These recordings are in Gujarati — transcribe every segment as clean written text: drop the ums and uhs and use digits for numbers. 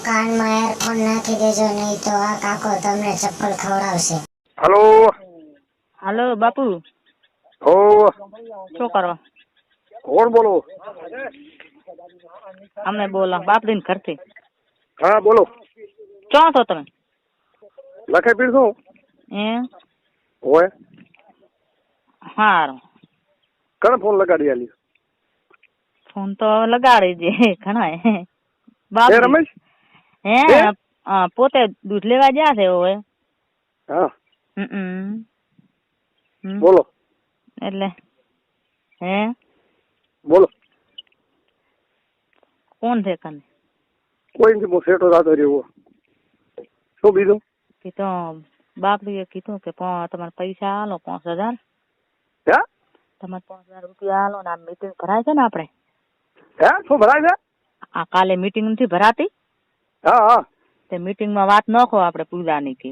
કાનમાં એરફોન નાખી દેજો, નહીં તો આ કાકો તમને ચપ્પલ ખવડાવશે. હલો હાલો બાપુ, ઓ શું કરો? કોણ બોલો? અમે બોલો બાપડીન ઘરથી. હા બોલો. ચો છો તમે? લખે પીર શું હોય? હારું. કને ફોન લગાડી આલી? ફોન તો લગાડી દે ઘણા એ રમેશ હે પોતે દૂધ લેવા ગયા છે હવે. હા હમ. બોલો. એટલે હે બોલો. કોણ છે કને? કોઈ નથી, હું સેટો થતો રહ્યો. શું બીજું? કીધું બાપડીએ કીધું કે તમારે પૈસા હાલો 5,000. હે તમારે 5,000 રૂપિયા હાલો ને આ મીટિંગ ભરાય છે ને આપણે. હે શું ભરાય છે? આ કાલે મીટિંગ નથી ભરાતી? હા હા તે મીટિંગ માં વાત નાખો આપણે પૂજાની કે.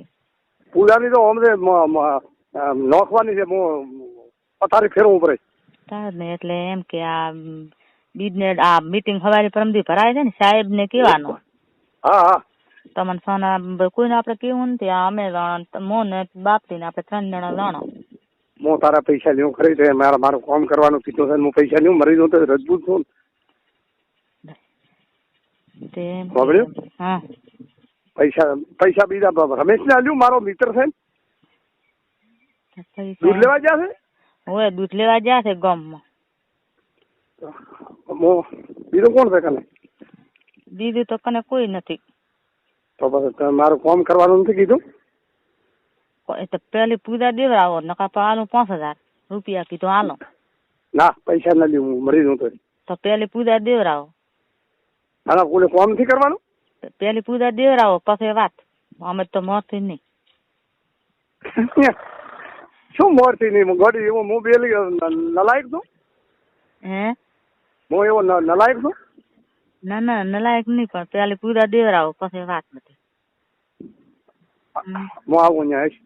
પૂજાની તો અમને નોખવાની છે. હું પથારી ફેરવું પડે ને એટલે એમ કે આ બિઝનેસ આ મીટિંગ હવારે પરમદી ભરાય છે ને, સાહેબ ને કેવાનું. હા હા તમને સોના કોઈને આપણે કેવું નથી. અમે મોન બાપડી ને આપણે 3 જણા જાણો. હું તારા પૈસા લ્યું ખરી છે. મારું કામ કરવાનું કીધું છે. હું પૈસા લ્યું મરી દઉં તો રજબૂત છું. હા પૈસા બીજા રમેશ ને આલ્યું, મારો મિત્ર છે. દૂધ લેવા ગયા છે. હવે દૂધ લેવા ગયા છે ગામમાં. બીજું કોણ છે કને? બીજું તો કને કોઈ નથી. તો પછી મારું કામ કરવાનું નથી કીધું? તો પેલી પૂજા દેવડાવો, નકા તો હાલો 5,000 રૂપિયા કીધું હાલો. ના પૈસા ના લ્યું, હું મરી દઉં તો પેલી પૂજા દેવડાવો. ના કોઈને કામ નથી કરવાનું. પેલી પૂજા દેવડાવો પછી વાત. અમે તો મળતી નહીં. શું મળતી નહીં? ગોડી એવો હું બેલી નલાયક છું? હે હું એવો નલાયક છું? ના નલાયક નહીં, પણ પેલી પૂજા દેવડાવો પછી વાત નથી. હું આવું અહીંયા.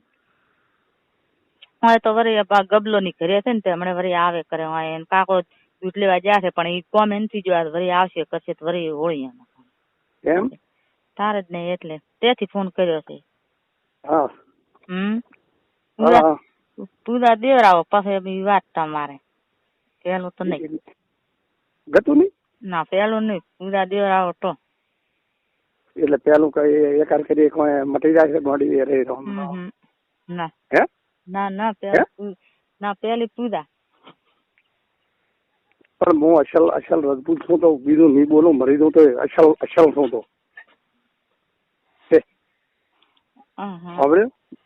હવે તો વળી ગબલો ની ઘરે છે ને, તે હમણાં વળી આવે કરે. એને કાકો દૂધ લેવા ગયા છે, પણ એ કોમ એનથી જો વળી આવશે કરશે તો વળી હોળી એમ તારે જ નહીં, એટલે તેથી ફોન કર્યો છે. હા પૂજા દેવડાવો પછી વાત તમારે. પેલું તો નહીં ગતું નહીં. ના પેલું નહીં, પૂજા દેવડાવો તો. એટલે પેલું કઈ એકાર કરી કોઈ મટી જાય છે બોડી રે. ના હે ના પેલી પૂજા. પણ હું અસલ રજપૂત છું તો બીજું નહીં બોલું, મરી દઉં તો અસલ છું તો. હવે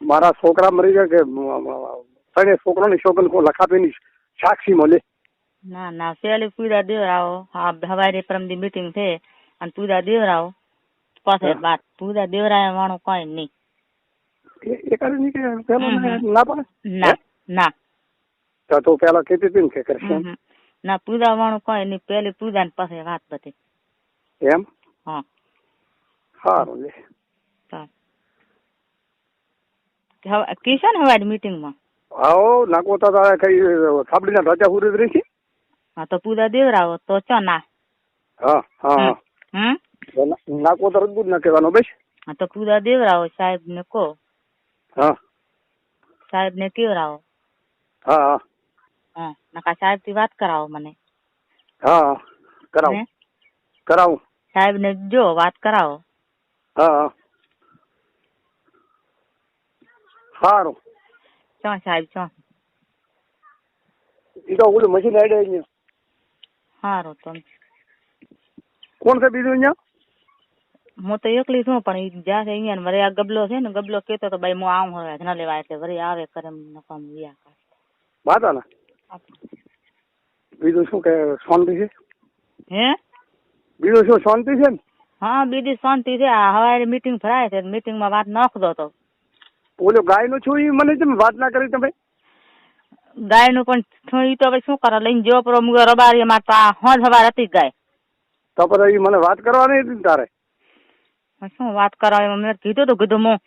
મારા છોકરા મરી ગયા કે છોકરાની છોકરી કોઈ લખાપીની સાક્ષી મળે. ના પેલી પૂજા દેવડાવો. હા હવારે પરમદી મીટિંગ છે અને પૂજા દેવડાવો પછી વાત. પૂજા દેવરાય વાળું કઈ નહીં. એ કરે નહીં કે પેલો ના પડે? ના તો પેલા કહેતી હતી ને કે કરશે. ના પૂજા વાળું કઈ નહીં. પેલી પૂજા ને પછી વાત બધી. એમ હા સારું લે. કિશન હવારે મીટિંગ માં આવો નાખોતા તારે કઈ સાબડી ના રજા પૂરી રહી છે. હા તો પૂજા દેવરાવો તો ચો ના. હા હા નાખો તો રજબૂત ના કહેવાનો બસ. હા તો પૂજા દેવરાવો. સાહેબ ને કહો. હા સાહેબ ને કેવરાવો. હા હા નકા સાહેબ થી વાત કરાવો મને. હા કરાવું. સાહેબ ને જો વાત કરાવો. હા સારું. ચો સાહેબ ચો. એ તો ઓલું મશીન આડે અહીંયા. સારું તો કોણ છે બીજું અહીંયા? હું તો એકલી છું, પણ એ જ્યાં છે અહીંયા વરે આ ગબલો છે ને, ગબલો કેતો તો ભાઈ હું આવું હવે ન લેવા, એટલે વરી આવે કરે નકામ વ્યા. વાતા ને બીજું શું કે શાંતિ છે? હે બીજું શું શાંતિ છે ને? હા બીજી શાંતિ છે. આ હવારે મીટિંગ ભરાય છે, મીટિંગ માં વાત નાખતો તો. ઓલો ગાય નું છું એ મને તમે વાત ના કરી તમે? ગાય નું પણ એ તો હવે શું કરે લઈને જો પર રબારી માં હોજ હવાર હતી ગાય. તો પછી મને વાત કરવાની હતી તારે. શું વાત કરાવે? મેં કીધું તો કીધું હું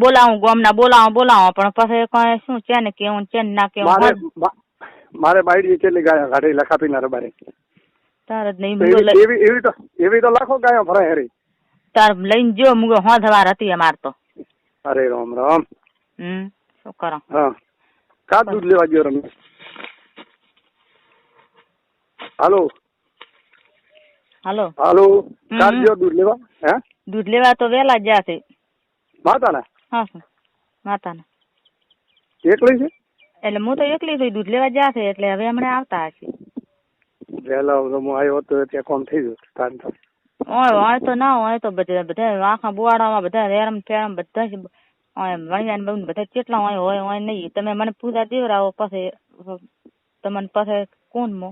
બોલાવું ગામના બોલાવો પણ પછી કઈ શું છે ને કેવું છે ને ના કેવું. મારે બાયડી કેટલી ગાય ગાડી લખાપી ના રબારી. તારે જ નહીં એવી તો લાખો ગાયો ભરાય હરી. તાર લઈને જો મુગો હોધવાર હતી અમાર તો. અરે રામ રામ. શું કરો? હા કા દૂધ લેવા ગયો રમેશ? હાલો હાલો હાલો કા ગયો દૂધ લેવા? હે દૂધ લેવા તો વેલા ગયા છે. માતાના? હા માતાના. એકલી છે? એટલે હું તો એકલી થઈ, દૂધ લેવા ગયા છે એટલે હવે હમણાં આવતા હશે. વેલા હું આવ્યો તો ત્યાં કોમ થઈ ગયું. હોય તો ના હોય તો બધા આખા બુવાડામાં બધા રેરમ ફેરમ બધા વણિયાન બહુ બધા કેટલા હોય નહીં. તમે મને પૂજા દેવરાવો પછી તમને પછી કોણ મો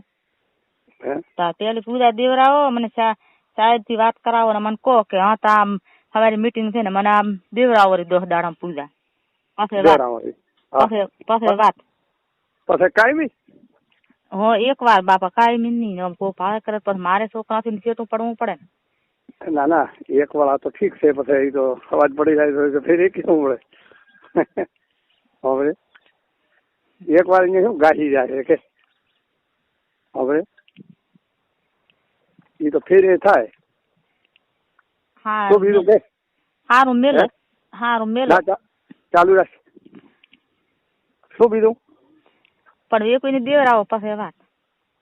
પેલી પૂજા દેવરાવો, મને સાહેબ થી વાત કરાવો ને મને કહો કે હા તા સવારે મીટિંગ છે ને મને આમ દેવરાવો 10 દાડા પૂજા પછી વાત પછી કાયમી હો એક વાર બાપા કાયમી નહીં ભાડે કરે પછી મારે છોકરાથી ચેટું પડવું પડે. ના ના એક વાળા તો ઠીક છે, પછી તો અવાજ પડી જાય તો ફેર એક શું મળે. હવે એક વાર અહીંયા શું ગાડી જાય કે હવે એ તો ફેર એ થાય. હા બીજું કે સારું મેલો ચાલુ રાખ. શું બીજું? પણ એ કોઈને દેવરાવો પાસે વાત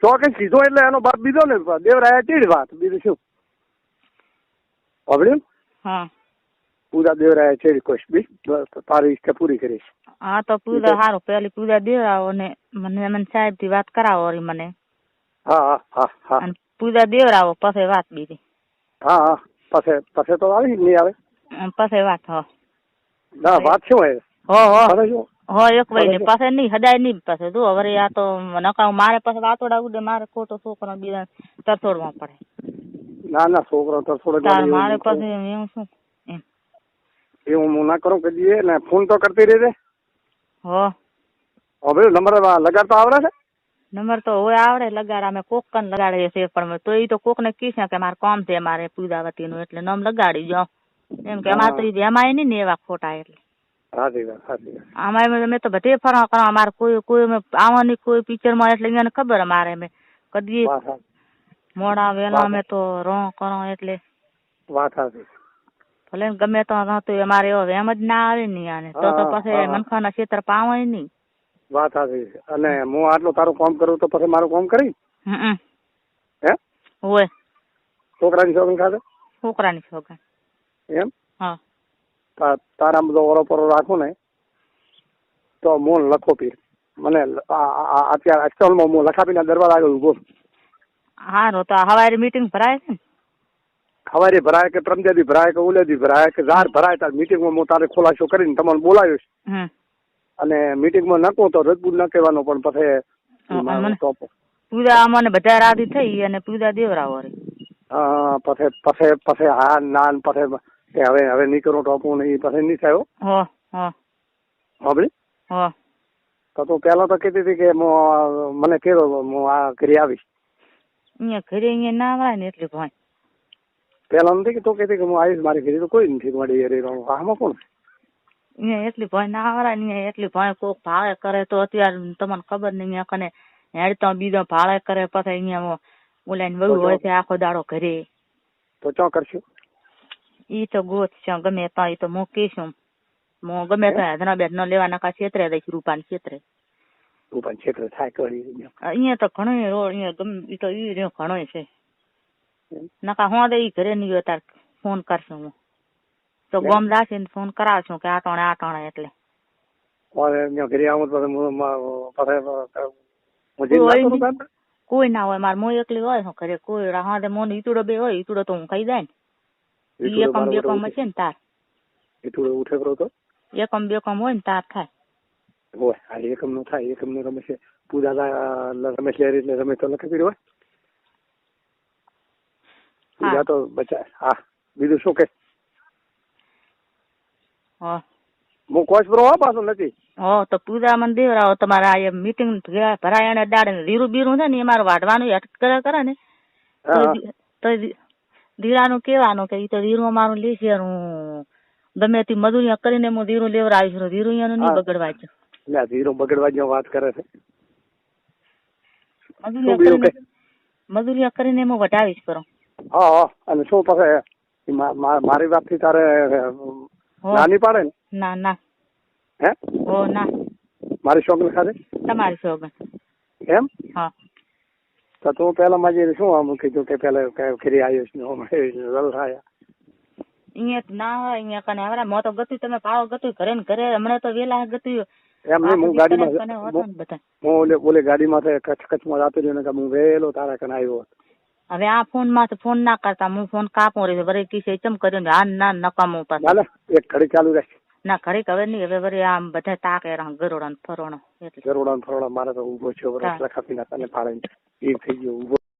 ચોક્કસ કીધો એટલે એનો બાપ બીજો ને દેવરાયા ચીડ વાત. બીજું શું હવે? હા પૂજા દેવરાયા ચીડ કોશ બી તારી ઈચ્છા પૂરી કરીશ. હા તો પૂજા સારું પેલી પૂજા દેવરાવો ને મને સાહેબ થી વાત કરાવો મને. હા હા હા અને પૂજા દેવરાવો પછી વાત બીજી. હા પછી તો આવી નહીં આવે પછી વાત. ના વાત શું હોય હો એક વય ને પાસે નહીં હદાય નહીં પાસે જો હવે આ તો નકા મારે પાસે વાતોડા ઉડે, મારે ખોટો છોકરો બીજા તરછોડવા પડે. ના ના છોકરો તરછોડે મારે પાસે એવું શું એવું હું ના કરું કદી ને ફોન તો કરતી રહેજે. હો હવે નંબર લગાડતા આવડે છે? નંબર તો હોય આવડે લગાડ, અમે કોક કન લગાડીએ છીએ પણ તો એ તો કોક ને કીધું કે મારે કામ છે મારે પૂજાવતી નું એટલે નામ લગાડી જાઓ એમ કે અમારે તો એમાં નહીં ને એવા ખોટા એટલે. અમારે મેં તો બધે ફરવા કરવા અમારે કોઈ આવવાની કોઈ પિક્ચર માં એટલે અહીંયા ખબર અમારે મેં કદી મોડા વેલા અમે તો રો કરો એટલે ભલે ગમે તો અમારે એવો એમ જ ના આવે ને આને તો પછી મનખાના ક્ષેત્ર પાવાય નહીં. વાત સાચી. અને હું આટલું તારું કામ કરું તો પછી મારું કામ કરી હે હોય છોકરાની શોખન ખાતે છોકરાની શોખન એમ. હા તારા બધો ઓરો પરો રાખું ને તો મોન લખો પીર મને અત્યારે અચલમાં હું લખાપીના દરવાજા આગળ ઉભો. હારું તો હવારે મીટિંગ ભરાય છે ને? હવારે ભરાય કે પ્રમદેદી ભરાય કે ઉલેદી ભરાય કે જાર ભરાય તાર મીટિંગમાં હું તારે ખુલાસો કરીને તમને બોલાવીશ. અને મીટિંગમાં નકો તો રજબૂત ન કહેવાનો પણ પછી પૂજા મને બધા રાજી થઈ અને પૂજા દેવરાવો રે. હા પછી હા ના પછી હવે નહીં કરું ટોપું નહીં પછી નહીં થયો. તો પેલા તો કહેતી હતી કે મને કેવો હું આ ઘરે આવીશ. અહીંયા ઘરે અહીંયા ના આવે ને એટલે ભાઈ પેલા નથી કે તો કહેતી કે હું આવીશ મારી ઘરે તો કોઈ નથી મારી આમાં કોણ અહીંયા એટલી ભાઈ ના આવરાય ને એટલી ભાઈ કોક ભાડે કરે તો અત્યારે તમને ખબર નહીં અહીંયા કને હેડ તો બીજો ભાડે કરે પછી અહીંયા બોલાઈને બહુ હોય છે આખો દાડો ઘરે તો ચો કરશું ઈ તો ગોત છે ગમે તો ઈ તો મૂકીશું હું ગમે તો હજના બેટ ન લેવા નકા ક્ષેત્રે દઈશ રૂપાની ક્ષેત્રે થાય કરી અહીંયા તો ઘણો રોડ અહીંયા ગમે ઈ તો ઈ રહ્યો ઘણો છે નકા હું દે ઈ ઘરે નહીં તાર ફોન કરશું હું તો ગોમ દાસીને ફોન કરાવશું કે આટોણે એટલે ઘરે આવું કોઈ ના હોય મારે મોં એકલી હોય ઘરે કોઈ હા મોન ઈતુડો બે હોય ઈતુડો તો હું ખાઈ જાય ને એકમ બે કમ છે ને તાર ઈતુડો ઉઠે કરો તો એકમ બે કમ હોય ને તાર થાય હોય આ એકમ નો થાય એકમ નો રમેશ પૂજા રમેશ લે એટલે રમેશ તો લખી હોય પૂજા તો બચા. હા બીજું શું કે હું કોચ પ્રો પાછો નથી તો પૂજા મને દેવરાવો તમારે આ મીટિંગ ભરાય એને દાડે ધીરું બીરું છે ને એ મારે વાઢવાનું અટક કરે ને તો ધીરાનું કેવાનું કે ઈ તો ધીરું મારું લેશે હું ગમે તે મજૂરી કરીને હું ધીરું લેવરાવીશ ધીરું એનું નહીં બગડવા જ એટલે ધીરું બગડવા વાત કરે છે મજૂરી કરીને હું વટાવીશ કરો. હા અને શું પછી મારી વાત થી તારે હો નાની પાડે ને ના ના હે હો ના મારી શોખ ખાતે તમારી સોગન એમ હા તો તું પેલા માજી શું આમ કીધું કે પેલા ફરી આવ્યો છું રલ થાય અહીંયા ના હોય અહીંયા કને હવે મો તો ગતું તમે પાવો ગતું ઘરે ને ઘરે હમણાં તો વેલા ગતું એમ નહીં હું ગાડીમાં હું ઓલે ગાડીમાં કચ્છમાં જતો રહ્યો ને હું વહેલો તારા કને આવ્યો હવે આ ફોન માં ફોન ના કરતા હું ફોન કાપો રે વરે કિસે ચમ કર્યો ને આ ના નકામો પાસે ના એક ઘડી ચાલુ રહે ના ઘડીક હવે નહીં હવે વરે આમ બધા તાકે ગરોડા ને ફરોણો એટલે ગરોડા ફરોડા મારે તો ઉભો છે રસ્તા ખાપી ના તને ફાળે એ થઈ ગયો ઉભો